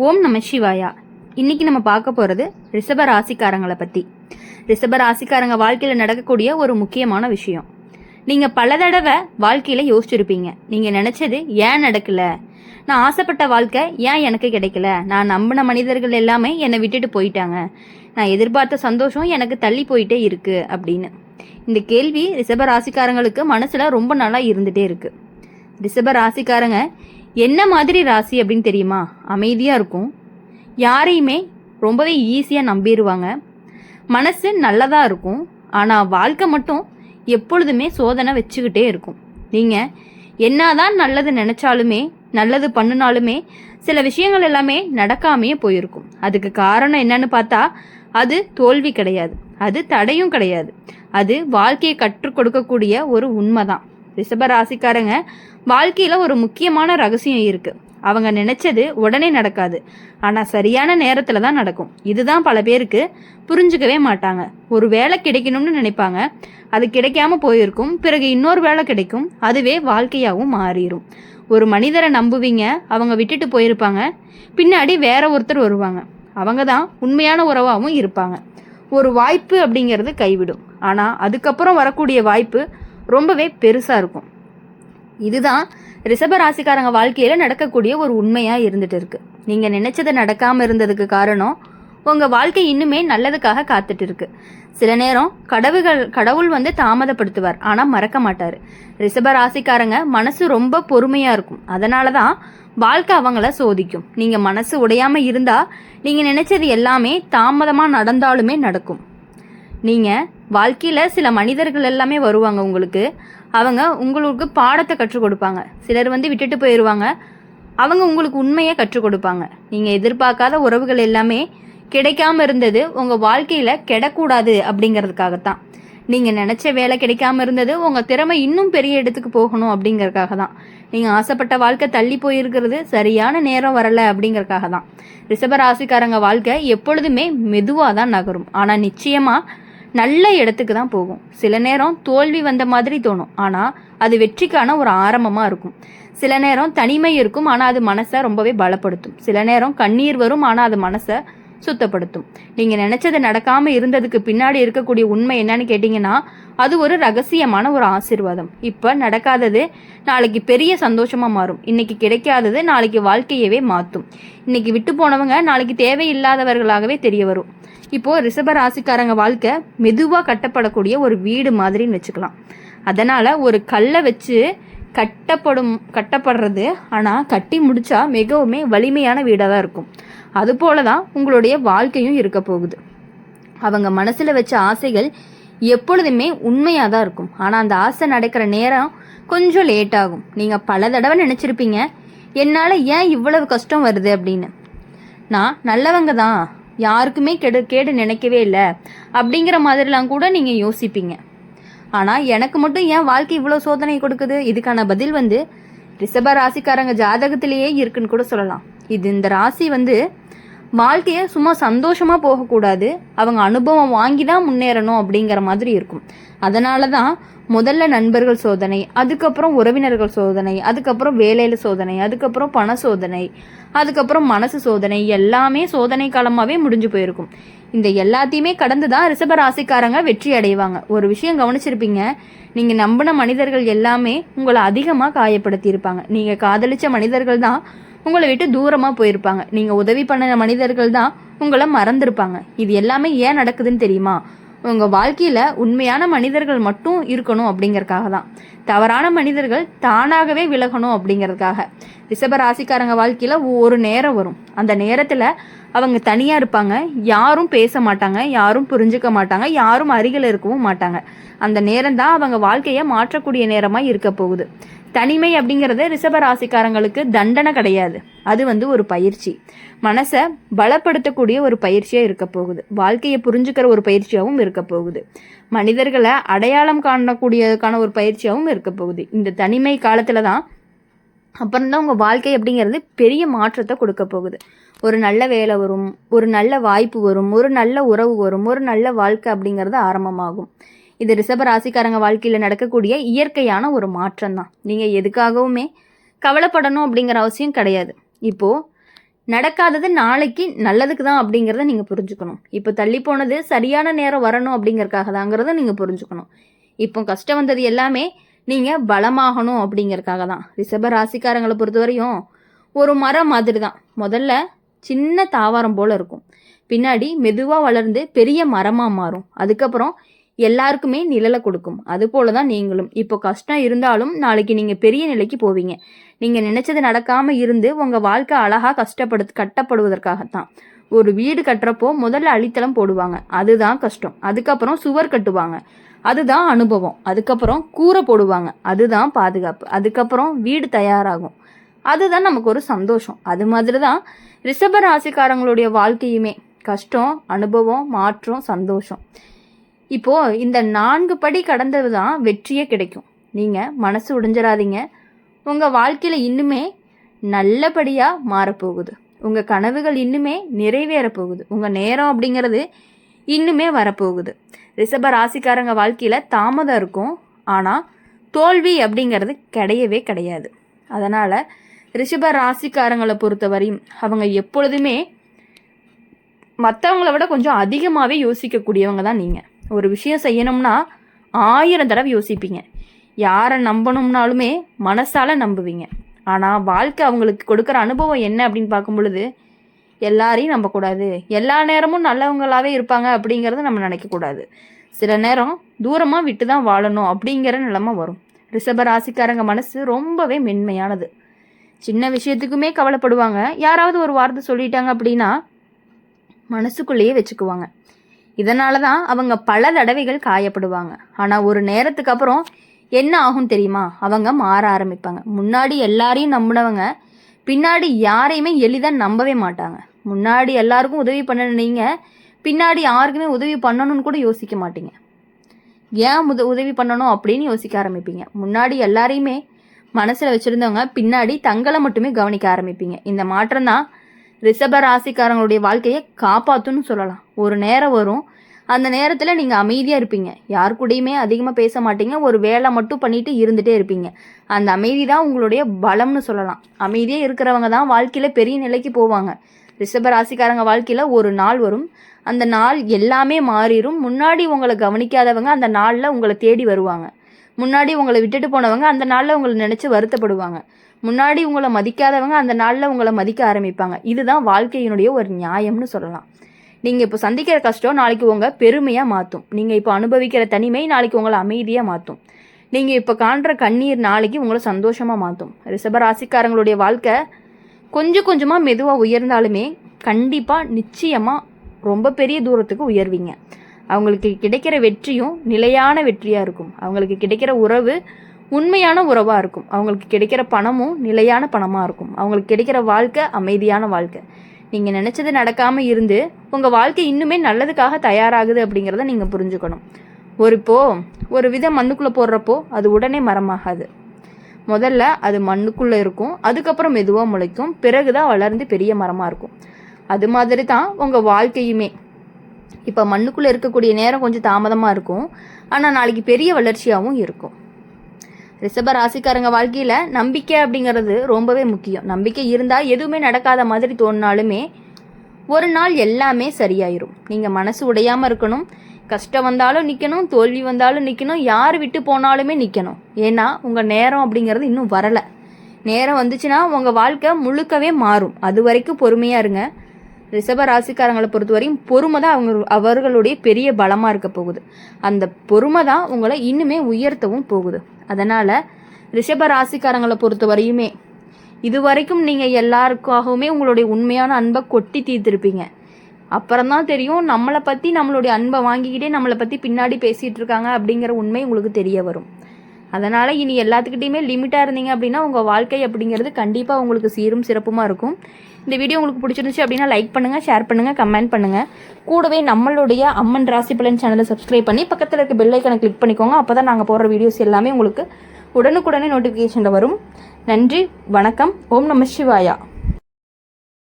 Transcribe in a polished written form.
ஓம் நம சிவாயா. இன்னைக்கு நம்ம பார்க்க போகிறது ரிஷப ராசிக்காரங்களை பற்றி. ரிஷப ராசிக்காரங்க வாழ்க்கையில் நடக்கக்கூடிய ஒரு முக்கியமான விஷயம். நீங்கள் பல தடவை வாழ்க்கையில் யோசிச்சிருப்பீங்க, நீங்கள் நினச்சது ஏன் நடக்கலை, நான் ஆசைப்பட்ட வாழ்க்கை ஏன் எனக்கு கிடைக்கல, நான் நம்பின மனிதர்கள் எல்லாமே என்னை விட்டுட்டு போயிட்டாங்க, நான் எதிர்பார்த்த சந்தோஷம் எனக்கு தள்ளி போயிட்டே இருக்கு அப்படின்னு. இந்த கேள்வி ரிஷப ராசிக்காரங்களுக்கு மனசில் ரொம்ப நாளாக இருந்துகிட்டே இருக்குது. ரிஷப ராசிக்காரங்க என்ன மாதிரி ராசி அப்படின்னு தெரியுமா? அமைதியாக இருக்கும், யாரையுமே ரொம்பவே ஈஸியாக நம்பிடுவாங்க, மனசு நல்லதாக இருக்கும், ஆனால் வாழ்க்கை மட்டும் எப்பொழுதுமே சோதனை வச்சுக்கிட்டே இருக்கும். நீங்கள் என்னதான் நல்லது நினச்சாலுமே, நல்லது பண்ணினாலுமே சில விஷயங்கள் எல்லாமே நடக்காமையே போயிருக்கும். அதுக்கு காரணம் என்னன்னு பார்த்தா அது தோல்வி கிடையாது, அது தடையும் கிடையாது, அது வாழ்க்கையை கற்றுக் கொடுக்கக்கூடிய ஒரு உண்மை தான். ரிஷபராசிக்காரங்க வாழ்க்கையில் ஒரு முக்கியமான ரகசியம் இருக்குது. அவங்க நினச்சது உடனே நடக்காது, ஆனால் சரியான நேரத்தில் தான் நடக்கும். இதுதான் பல பேருக்கு புரிஞ்சுக்கவே மாட்டாங்க. ஒரு வேலை கிடைக்கணும்னு நினைப்பாங்க, அது கிடைக்காம போயிருக்கும், பிறகு இன்னொரு வேலை கிடைக்கும், அதுவே வாழ்க்கையாகவும் மாறிடும். ஒரு மனிதரை நம்புவீங்க, அவங்க விட்டுட்டு போயிருப்பாங்க, பின்னாடி வேற ஒருத்தர் வருவாங்க, அவங்க தான் உண்மையான உறவாகவும் இருப்பாங்க. ஒரு வாய்ப்பு அப்படிங்கிறது கைவிடும், ஆனால் அதுக்கப்புறம் வரக்கூடிய வாய்ப்பு ரொம்பவே பெருசாக இருக்கும். இதுதான் ரிஷப ராசிக்காரங்க வாழ்க்கையில் நடக்கக்கூடிய ஒரு உண்மையாக இருந்துட்டு இருக்கு. நீங்கள் நினைச்சது நடக்காமல் இருந்ததுக்கு காரணம் உங்கள் வாழ்க்கை இன்னுமே நல்லதுக்காக காத்துட்டு இருக்கு. சில நேரம் கடவுள் தாமதப்படுத்துவார், ஆனால் மறக்க மாட்டார். ரிஷப ராசிக்காரங்க மனசு ரொம்ப பொறுமையாக இருக்கும், அதனால தான் வாழ்க்கை அவங்கள சோதிக்கும். நீங்கள் மனசு உடையாமல் இருந்தால் நீங்கள் நினைச்சது எல்லாமே தாமதமாக நடந்தாலுமே நடக்கும். நீங்கள் வாழ்க்கையில் சில மனிதர்கள் எல்லாமே வருவாங்க உங்களுக்கு, அவங்க உங்களுக்கு பாடத்தை கற்றுக் கொடுப்பாங்க. சிலர் விட்டுட்டு போயிடுவாங்க, அவங்க உங்களுக்கு உண்மையை கற்றுக் கொடுப்பாங்க. நீங்கள் எதிர்பார்க்காத உறவுகள் எல்லாமே கிடைக்காம இருந்தது உங்கள் வாழ்க்கையில் கெடக்கூடாது அப்படிங்கிறதுக்காகத்தான். நீங்கள் நினச்ச வேலை கிடைக்காம இருந்தது உங்கள் திறமை இன்னும் பெரிய இடத்துக்கு போகணும் அப்படிங்கிறதுக்காக தான். நீங்கள் ஆசைப்பட்ட வாழ்க்கை தள்ளி போயிருக்கிறது சரியான நேரம் வரலை அப்படிங்கிறதுக்காக தான். ரிஷபராசிக்காரங்க வாழ்க்கை எப்பொழுதுமே மெதுவாக தான் நகரும், ஆனால் நிச்சயமாக நல்ல இடத்துக்கு தான் போகும். சில நேரம் தோல்வி வந்த மாதிரி தோணும், ஆனால் அது வெற்றிக்கான ஒரு ஆரம்பமாக இருக்கும். சில நேரம் தனிமை இருக்கும், ஆனால் அது மனசை ரொம்பவே பலப்படுத்தும். சில நேரம் கண்ணீர் வரும், ஆனால் அது மனசை சுத்தப்படுத்தும். நீங்கள் நினச்சது நடக்காமல் இருந்ததுக்கு பின்னாடி இருக்கக்கூடிய உண்மை என்னன்னு கேட்டிங்கன்னா, அது ஒரு ரகசியமான ஒரு ஆசீர்வாதம். இப்போ நடக்காதது நாளைக்கு பெரிய சந்தோஷமாக மாறும், இன்னைக்கு கிடைக்காதது நாளைக்கு வாழ்க்கையவே மாற்றும். இன்னைக்கு விட்டு போனவங்க நாளைக்கு தேவையில்லாதவர்களாகவே தெரிய வரும். இப்போது ரிஷப ராசிக்காரங்க வாழ்க்கை மெதுவாக கட்டப்படக்கூடிய ஒரு வீடு மாதிரின்னு வச்சுக்கலாம். அதனால் ஒரு கல்லை வச்சு கட்டப்படுறது, ஆனால் கட்டி முடித்தா மிகவுமே வலிமையான வீடாக தான் இருக்கும். அதுபோல தான் உங்களுடைய வாழ்க்கையும் இருக்க போகுது. அவங்க மனசில் வச்ச ஆசைகள் எப்பொழுதுமே உண்மையாக தான் இருக்கும், ஆனால் அந்த ஆசை நடக்கிற நேரம் கொஞ்சம் லேட் ஆகும். நீங்கள் பல தடவை நினச்சிருப்பீங்க, என்னால் ஏன் இவ்வளவு கஷ்டம் வருது அப்படின்னு. நான் நல்லவங்க தான், யாருக்குமே கேடு நினைக்கவே இல்லை அப்படிங்கிற மாதிரிலாம் கூட நீங்கள் யோசிப்பீங்க. ஆனால் எனக்கு மட்டும் ஏன் வாழ்க்கை இவ்வளோ சோதனை கொடுக்குது? இதுக்கான பதில் ரிஷப ராசிக்காரங்க ஜாதகத்திலேயே இருக்குன்னு கூட சொல்லலாம். இந்த ராசி வாழ்க்கையை சும்மா சந்தோஷமாக போகக்கூடாது, அவங்க அனுபவம் வாங்கி தான் முன்னேறணும் அப்படிங்கிற மாதிரி இருக்கும். அதனால தான் முதல்ல நண்பர்கள் சோதனை, அதுக்கப்புறம் உறவினர்கள் சோதனை, அதுக்கப்புறம் வேலையில் சோதனை, அதுக்கப்புறம் பண சோதனை, அதுக்கப்புறம் மனசு சோதனை, எல்லாமே சோதனை காலமாகவே முடிஞ்சு போயிருக்கும். இந்த எல்லாத்தையுமே கடந்து தான் ரிஷப ராசிக்காரங்க வெற்றி அடைவாங்க. ஒரு விஷயம் கவனிச்சிருப்பீங்க, நீங்கள் நம்பின மனிதர்கள் எல்லாமே உங்களை அதிகமாக காயப்படுத்தியிருப்பாங்க. நீங்கள் காதலிச்ச மனிதர்கள் தான் உங்களை விட்டு தூரமாக போயிருப்பாங்க. நீங்கள் உதவி பண்ண மனிதர்கள் தான் உங்களை மறந்துருப்பாங்க. இது எல்லாமே ஏன் நடக்குதுன்னு தெரியுமா? உங்கள் வாழ்க்கையில் உண்மையான மனிதர்கள் மட்டும் இருக்கணும் அப்படிங்கிறதுக்காக தான். தவறான மனிதர்கள் தானாகவே விலகணும் அப்படிங்கிறதுக்காக. ரிஷப ராசிக்காரங்க வாழ்க்கையில் ஒரு நேரம் வரும், அந்த நேரத்தில் அவங்க தனியாக இருப்பாங்க, யாரும் பேச மாட்டாங்க, யாரும் புரிஞ்சுக்க மாட்டாங்க, யாரும் அருகில் இருக்கவும் மாட்டாங்க. அந்த நேரம் தான் அவங்க வாழ்க்கையை மாற்றக்கூடிய நேரமாக இருக்க போகுது. தனிமை அப்படிங்கிறது ரிஷப ராசிக்காரங்களுக்கு தண்டனை கிடையாது, அது ஒரு பயிற்சி, மனசை பலப்படுத்தக்கூடிய ஒரு பயிற்சியாக இருக்க போகுது, வாழ்க்கையை புரிஞ்சுக்கிற ஒரு பயிற்சியாகவும் இருக்க போகுது, மனிதர்களை அடையாளம் காணக்கூடியதுக்கான ஒரு பயிற்சியாகவும் இருக்க போகுது. இந்த தனிமை காலத்தில் தான் அப்புறம்தான் உங்கள் வாழ்க்கை அப்படிங்கிறது பெரிய மாற்றத்தை கொடுக்க போகுது. ஒரு நல்ல வேலை வரும், ஒரு நல்ல வாய்ப்பு வரும், ஒரு நல்ல உறவு வரும், ஒரு நல்ல வாழ்க்கை அப்படிங்கிறது ஆரம்பமாகும். இது ரிஷப ராசிக்காரங்க வாழ்க்கையில் நடக்கக்கூடிய இயற்கையான ஒரு மாற்றம் தான். நீங்கள் எதுக்காகவுமே கவலைப்படணும் அப்படிங்கிற அவசியம் கிடையாது. இப்போது நடக்காதது நாளைக்கு நல்லதுக்கு தான் அப்படிங்கிறத நீங்கள் புரிஞ்சுக்கணும். இப்போ தள்ளி போனது சரியான நேரம் வரணும் அப்படிங்கறக்காக தாங்கிறத நீங்கள் புரிஞ்சுக்கணும். இப்போ கஷ்டம் வந்தது எல்லாமே நீங்கள் பலமாகணும் அப்படிங்கறக்காக தான். ரிஷப ராசிக்காரங்களை பொறுத்தவரையும் ஒரு மரம் மாதிரி தான். முதல்ல சின்ன தாவரம் போல் இருக்கும், பின்னாடி மெதுவாக வளர்ந்து பெரிய மரமாக மாறும், அதுக்கப்புறம் எல்லாருக்குமே நிழலை கொடுக்கும். அது போல தான் நீங்களும். இப்போ கஷ்டம் இருந்தாலும் நாளைக்கு நீங்கள் பெரிய நிலைக்கு போவீங்க. நீங்கள் நினைச்சது நடக்காமல் இருந்து உங்கள் வாழ்க்கை அழகாக கட்டப்படுவதற்காகத்தான். ஒரு வீடு கட்டுறப்போ முதல்ல அடித்தளம் போடுவாங்க, அதுதான் கஷ்டம். அதுக்கப்புறம் சுவர் கட்டுவாங்க, அதுதான் அனுபவம். அதுக்கப்புறம் கூரை போடுவாங்க, அதுதான் பாதுகாப்பு. அதுக்கப்புறம் வீடு தயாராகும், அதுதான் நமக்கு ஒரு சந்தோஷம். அது மாதிரி தான் ரிஷப ராசிக்காரங்களுடைய வாழ்க்கையுமே. கஷ்டம், அனுபவம், மாற்றம், சந்தோஷம். இப்போ இந்த 4 படி கடந்தது தான் வெற்றியே கிடைக்கும். நீங்கள் மனசு உடைஞ்சிடாதீங்க. உங்கள் வாழ்க்கையில் இன்னுமே நல்லபடியாக மாறப்போகுது. உங்கள் கனவுகள் இன்னுமே நிறைவேற போகுது. உங்கள் நேரம் அப்படிங்கிறது இன்னுமே வரப்போகுது. ரிஷப ராசிக்காரங்க வாழ்க்கையில் தாமதம் இருக்கும், ஆனால் தோல்வி அப்படிங்கிறது கிடையவே கிடையாது. அதனால் ரிஷப ராசிக்காரங்களை பொறுத்தவரையும் அவங்க எப்பொழுதுமே மற்றவங்கள விட கொஞ்சம் அதிகமாகவே யோசிக்கக்கூடியவங்க தான். நீங்கள் ஒரு விஷயம் செய்யணும்னா 1000 தடவை யோசிப்பீங்க. யாரை நம்பணும்னாலுமே மனசால் நம்புவீங்க. ஆனால் வாழ்க்கை அவங்களுக்கு கொடுக்குற அனுபவம் என்ன அப்படின்னு பார்க்கும் பொழுது எல்லாரையும் நம்பக்கூடாது, எல்லா நேரமும் நல்லவங்களாகவே இருப்பாங்க அப்படிங்கிறத நம்ம நினைக்கக்கூடாது. சில நேரம் தூரமாக விட்டு தான் வாழணும் அப்படிங்கிற நிலைமை வரும். ரிஷப ராசிக்காரங்க மனசு ரொம்பவே மென்மையானது. சின்ன விஷயத்துக்குமே கவலைப்படுவாங்க. யாராவது ஒரு வார்த்தை சொல்லிட்டாங்க அப்படின்னா மனசுக்குள்ளேயே வச்சுக்குவாங்க. இதனால தான் அவங்க பல தடவைகள் காயப்படுவாங்க. ஆனால் ஒரு நேரத்துக்கு அப்புறம் என்ன ஆகும் தெரியுமா? அவங்க மாற ஆரம்பிப்பாங்க. முன்னாடி எல்லாரையும் நம்பினவங்க பின்னாடி யாரையுமே எளிதாக நம்பவே மாட்டாங்க. முன்னாடி எல்லாருக்கும் உதவி பண்ணணும், நீங்கள் பின்னாடி யாருக்குமே உதவி பண்ணணும்னு கூட யோசிக்க மாட்டீங்க. ஏன் உதவி பண்ணணும் அப்படின்னு யோசிக்க ஆரம்பிப்பீங்க. முன்னாடி எல்லாரையுமே மனசில் வச்சுருந்தவங்க பின்னாடி தங்களை மட்டுமே கவனிக்க ஆரம்பிப்பீங்க. இந்த மாற்றம் தான் ரிஷப ராசிக்காரங்களுடைய வாழ்க்கையை காப்பாற்றுன்னு சொல்லலாம். ஒரு நேரம் வரும், அந்த நேரத்தில் நீங்கள் அமைதியாக இருப்பீங்க, யார் கூடயுமே அதிகமாக பேச மாட்டீங்க, ஒரு வேலை மட்டும் பண்ணிட்டு இருந்துகிட்டே இருப்பீங்க. அந்த அமைதி தான் உங்களுடைய பலம்னு சொல்லலாம். அமைதியாக இருக்கிறவங்க தான் வாழ்க்கையில் பெரிய நிலைக்கு போவாங்க. ரிஷப ராசிக்காரங்க வாழ்க்கையில் ஒரு நாள் வரும், அந்த நாள் எல்லாமே மாறிடும். முன்னாடி உங்களை கவனிக்காதவங்க அந்த நாளில் உங்களை தேடி வருவாங்க. முன்னாடி உங்களை விட்டுட்டு போனவங்க அந்த நாளில் உங்களை நினச்சி வருத்தப்படுவாங்க. முன்னாடி உங்களை மதிக்காதவங்க அந்த நாளில் உங்களை மதிக்க ஆரம்பிப்பாங்க. இதுதான் வாழ்க்கையினுடைய ஒரு நியாயம்னு சொல்லலாம். நீங்கள் இப்போ சந்திக்கிற கஷ்டம் நாளைக்கு உங்கள் பெருமையாக மாற்றும். நீங்கள் இப்போ அனுபவிக்கிற தனிமை நாளைக்கு உங்களை அமைதியாக மாற்றும். நீங்கள் இப்போ காண்ற கண்ணீர் நாளைக்கு உங்களை சந்தோஷமாக மாற்றும். ரிஷப ராசிக்காரங்களுடைய வாழ்க்கை கொஞ்சம் கொஞ்சமாக மெதுவாக உயர்ந்தாலுமே கண்டிப்பாக நிச்சயமாக ரொம்ப பெரிய தூரத்துக்கு உயர்வீங்க. அவங்களுக்கு கிடைக்கிற வெற்றியும் நிலையான வெற்றியாக இருக்கும். அவங்களுக்கு கிடைக்கிற உறவு உண்மையான உறவாக இருக்கும். அவங்களுக்கு கிடைக்கிற பணமும் நிலையான பணமாக இருக்கும். அவங்களுக்கு கிடைக்கிற வாழ்க்கை அமைதியான வாழ்க்கை. நீங்கள் நினச்சது நடக்காமல் இருந்து உங்கள் வாழ்க்கை இன்னுமே நல்லதுக்காக தயாராகுது அப்படிங்கிறத நீங்கள் புரிஞ்சுக்கணும். ஒரு விதம் மண்ணுக்குள்ளே போடுறப்போ அது உடனே மரமாகாது. முதல்ல அது மண்ணுக்குள்ளே இருக்கும், அதுக்கப்புறம் மெதுவாக முளைக்கும், பிறகு தான் வளர்ந்து பெரிய மரமாக இருக்கும். அது மாதிரி தான் உங்கள் வாழ்க்கையுமே. இப்போ மண்ணுக்குள்ளே இருக்கக்கூடிய நேரம் கொஞ்சம் தாமதமாக இருக்கும், ஆனால் நாளைக்கு பெரிய வளர்ச்சியாகவும் இருக்கும். ரிஷப ராசிக்காரங்க வாழ்க்கையில் நம்பிக்கை அப்படிங்கிறது ரொம்பவே முக்கியம். நம்பிக்கை இருந்தால் எதுவுமே நடக்காத மாதிரி தோணினாலுமே ஒரு நாள் எல்லாமே சரியாயிரும். நீங்கள் மனசு உடையாமல் இருக்கணும். கஷ்டம் வந்தாலும் நிற்கணும், தோல்வி வந்தாலும் நிற்கணும், யார் விட்டு போனாலுமே நிற்கணும். ஏன்னா உங்கள் நேரம் அப்படிங்கிறது இன்னும் வரலை. நேரம் வந்துச்சுன்னா உங்கள் வாழ்க்கை முழுக்கவே மாறும். அது வரைக்கும் பொறுமையாக இருங்க. ரிஷப ராசிக்காரங்களை பொறுத்தவரையும் பொறுமை தான் அவர்களுடைய பெரிய பலமாக இருக்க போகுது. அந்த பொறுமை தான் உங்களை இன்னுமே உயர்த்தவும் போகுது. அதனால் ரிஷப ராசிக்காரங்களை பொறுத்தவரையுமே இது வரைக்கும் நீங்கள் எல்லாருக்காகவுமே உங்களுடைய உண்மையான அன்பை கொட்டி தீர்த்திருப்பீங்க. அப்புறம்தான் தெரியும் நம்மளை பற்றி, நம்மளுடைய அன்பை வாங்கிக்கிட்டே நம்மளை பற்றி பின்னாடி பேசிகிட்டு இருக்காங்க அப்படிங்கிற உண்மை உங்களுக்கு தெரிய வரும். அதனால் இனி எல்லாத்துக்கிட்டையுமே லிமிட்டாக இருந்தீங்க அப்படின்னா உங்கள் வாழ்க்கை அப்படிங்கிறது கண்டிப்பாக உங்களுக்கு சீரும் சிறப்புமாக இருக்கும். இந்த வீடியோ உங்களுக்கு பிடிச்சிருந்துச்சு அப்படின்னா லைக் பண்ணுங்கள், ஷேர் பண்ணுங்கள், கமெண்ட் பண்ணுங்கள். கூடவே நம்மளுடைய அம்மன் ராசி பலன் சேனலை சப்ஸ்கிரைப் பண்ணி பக்கத்தில் இருக்க பெல் ஐக்கனை கிளிக் பண்ணிக்கோங்க. அப்போ தான் நாங்கள் போடுற வீடியோஸ் எல்லாமே உங்களுக்கு உடனுக்குடனே நோட்டிஃபிகேஷனில் வரும். நன்றி, வணக்கம். ஓம் நம சிவாயா.